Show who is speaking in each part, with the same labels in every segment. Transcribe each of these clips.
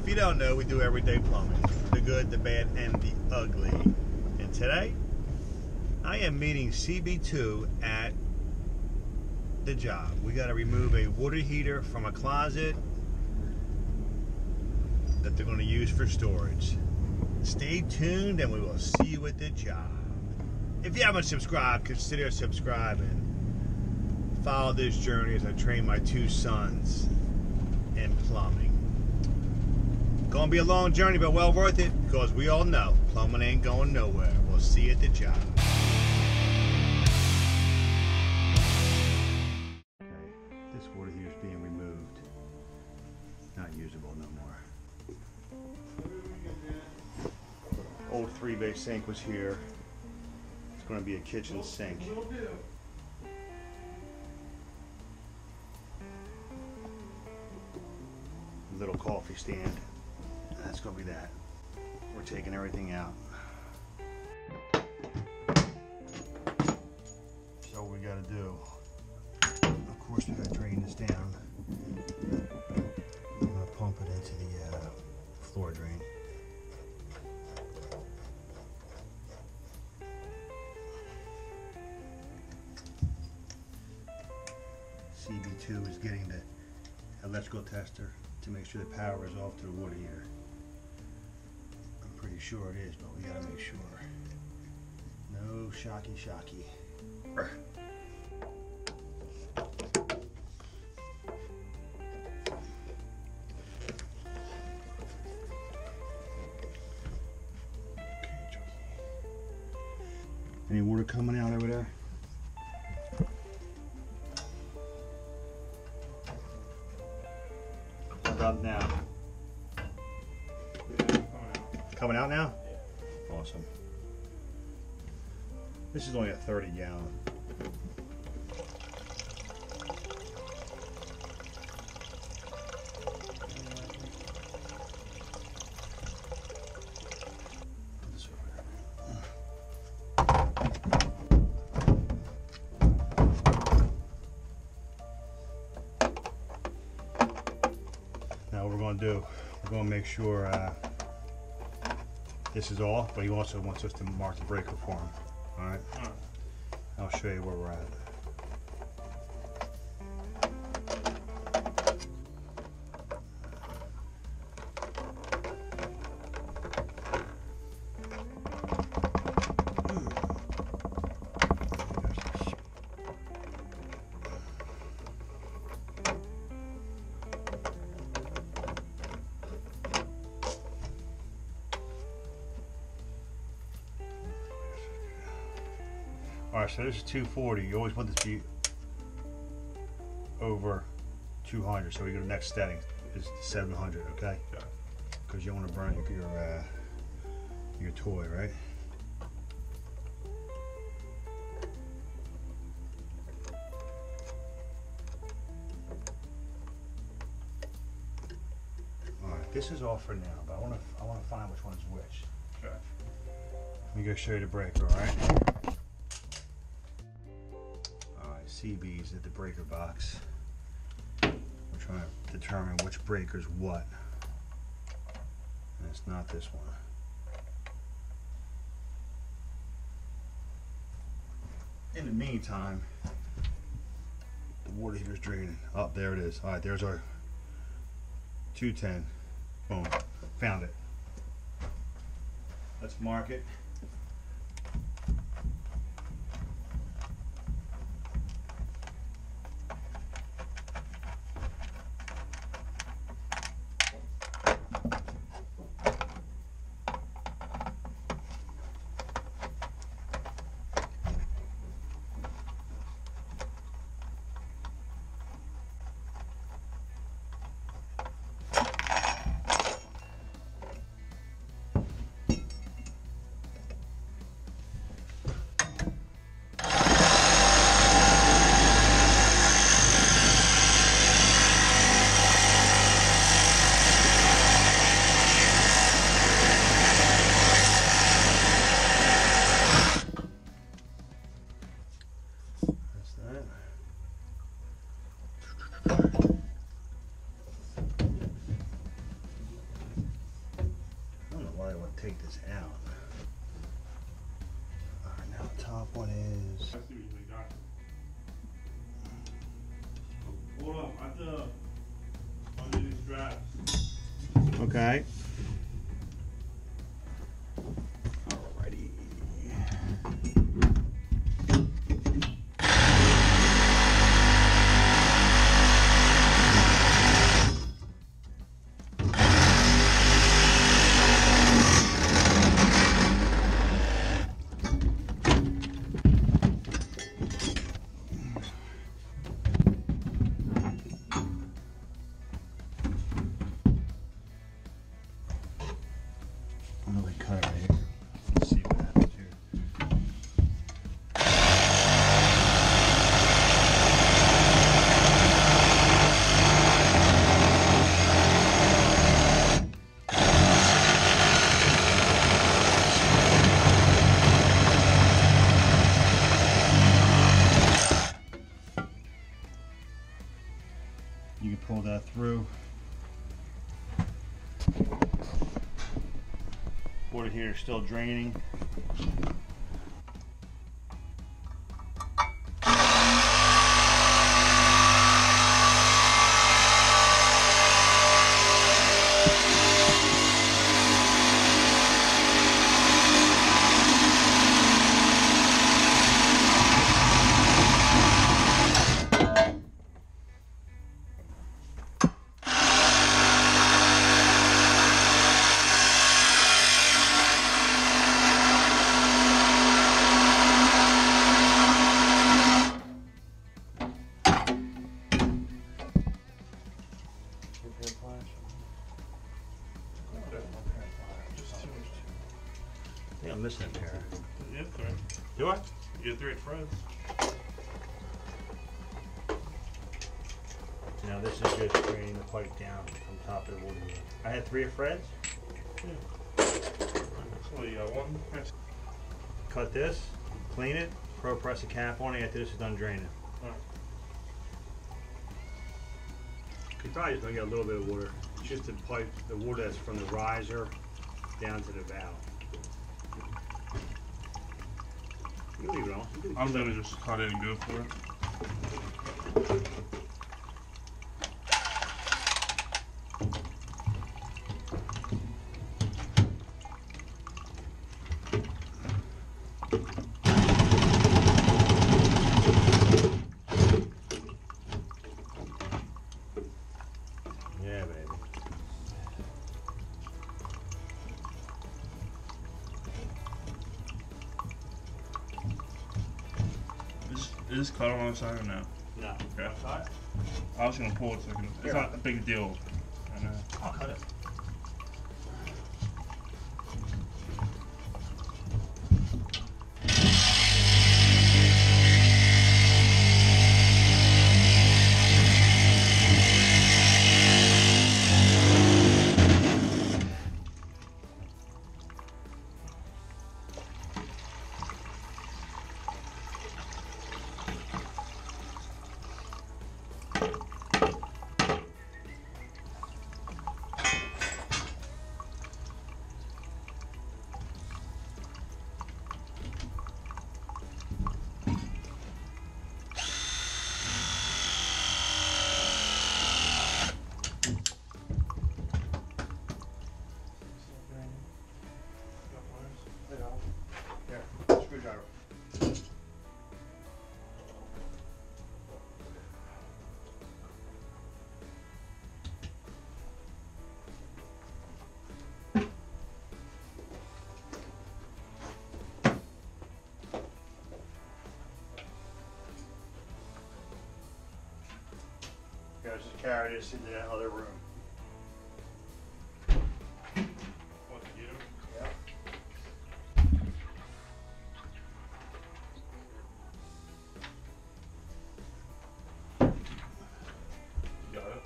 Speaker 1: you don't know, we do everyday plumbing. The good, the bad, and the ugly. And today, I am meeting CB2 at the job. We got to remove a water heater from a closet that they're going to use for storage. Stay tuned and we will see you at the job. If you haven't subscribed, consider subscribing. Follow this journey as I train my two sons in plumbing. Gonna be a long journey, but well worth it, because we all know plumbing ain't going nowhere. We'll see you at the job. Okay, this water heater is being removed. Not usable no more. Old 3-bay sink was here. It's gonna be a kitchen sink. Little coffee stand. That's gonna be that. We're taking everything out. So what we gotta do, of course we gotta drain this down. I'm gonna pump it into the floor drain. CB2 is getting the electrical tester to make sure the power is off to the water heater. I'm pretty sure it is, but we gotta make sure. No shocky. Any water coming out over there? About now. Coming out now? Yeah. Awesome. This is only a 30 gallon. Now what we're going to do, we're going to make sure this is off, but he also wants us to mark the breaker for him. Alright? I'll show you where we're at. Alright, so this is 240. You always want this to be over 200. So we go to the next setting is 700, okay? Yeah. Because you don't want to burn your toy, right? Alright, this is off for now, but I want to find which one is which. Okay. Let me go show you the breaker, alright? CB's at the breaker box. We're trying to determine which breaker's what. And it's not this one. In the meantime, the water heater's draining. Oh, there it is. Alright, there's our 210. Boom. Found it. Let's mark it. take this out. Alright, now the top one is.
Speaker 2: I see what you got. Hold up, at the under these straps.
Speaker 1: Okay. Alrighty. I'm gonna cut it right here. Let's see what happens here. You can pull that through. Water here is still draining. Yeah, I'm missing a pair.
Speaker 2: You have 3.
Speaker 1: Do I?
Speaker 2: You have 3 threads.
Speaker 1: Now this is just draining the pipe down from top of the water heater. I had 3 threads.
Speaker 2: Yeah. So you got 1.
Speaker 1: Cut this, clean it, press a cap on it after this is done draining.
Speaker 2: Alright.
Speaker 1: You're probably just gonna get a little bit of water. It's just the pipe, the water that's from the riser down to the valve. You can leave it on.
Speaker 2: I'm gonna just cut it and go for it.
Speaker 1: Yeah, baby.
Speaker 2: Is this cut on the side or no?
Speaker 1: No.
Speaker 2: Okay.
Speaker 1: Outside?
Speaker 2: I was gonna pull it so I can, it's not a big deal. I know.
Speaker 1: I'll cut it. Screwdriver. Guys, just carry this into that other room.
Speaker 2: What to do?
Speaker 1: Yeah.
Speaker 2: You got it?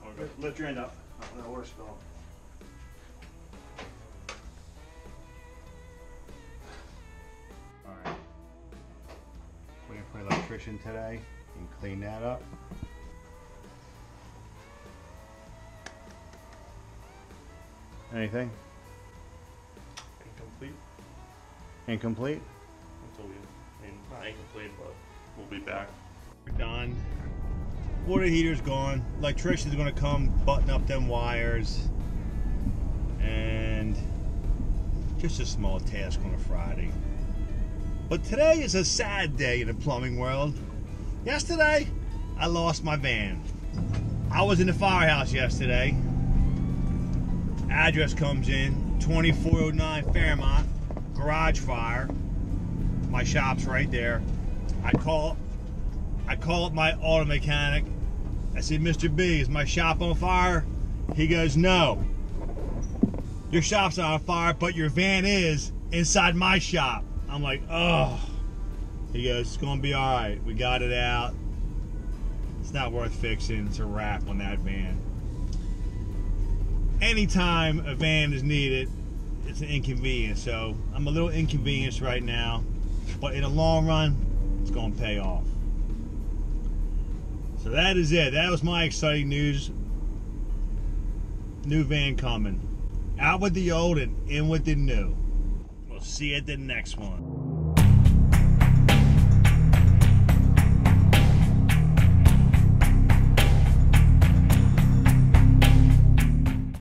Speaker 2: Okay.
Speaker 1: Lift your end up. Let the water spill. Alright. Waiting for the electrician today and clean that up. Anything? Incomplete?
Speaker 2: Until we, I mean, not incomplete, but we'll be back.
Speaker 1: We're done. Water heater's gone. Electrician's gonna come button up them wires. And just a small task on a Friday. But today is a sad day in the plumbing world. Yesterday, I lost my van. I was in the firehouse yesterday. Address comes in, 2409 Fairmont, garage fire. My shop's right there. I call up my auto mechanic. I said, Mr. B, is my shop on fire? He goes, no. Your shop's not on fire, but your van is inside my shop. I'm like, oh. He goes, it's gonna be all right. We got it out. It's not worth fixing. It's a wrap on that van. Anytime a van is needed, it's an inconvenience. So I'm a little inconvenienced right now, but in the long run, it's gonna pay off. So that is it. That was my exciting news. New van coming. Out with the old and in with the new. We'll see you at the next one.